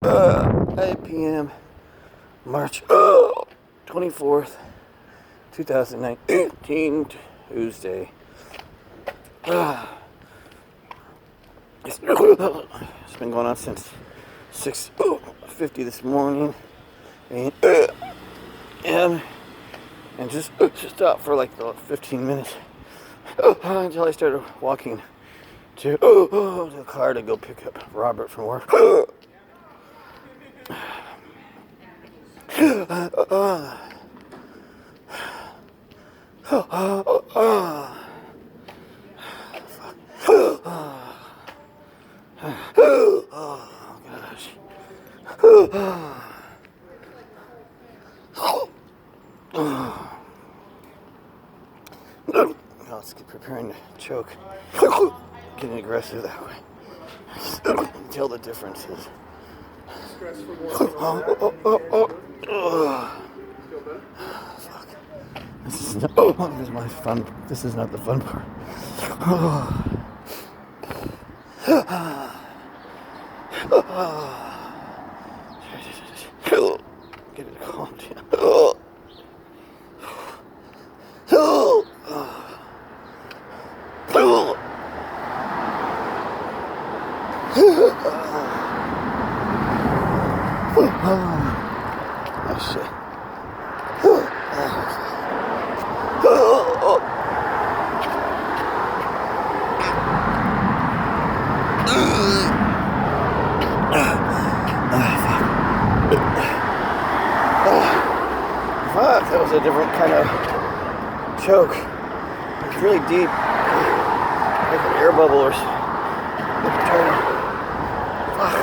8 p.m. March 24th, 2019, Tuesday. It's been going on since 6:50 this morning, and just stopped for like 15 minutes until I started walking to the car to go pick up Robert from work. Let's get preparing to choke. Getting aggressive that way. Tell the differences. Fuck. This is not, this is my fun. This is not the fun part. Get it calm down. Oh shit. Fuck, that was a different kind of choke. It's really deep. Like an air bubble or turning. Fuck.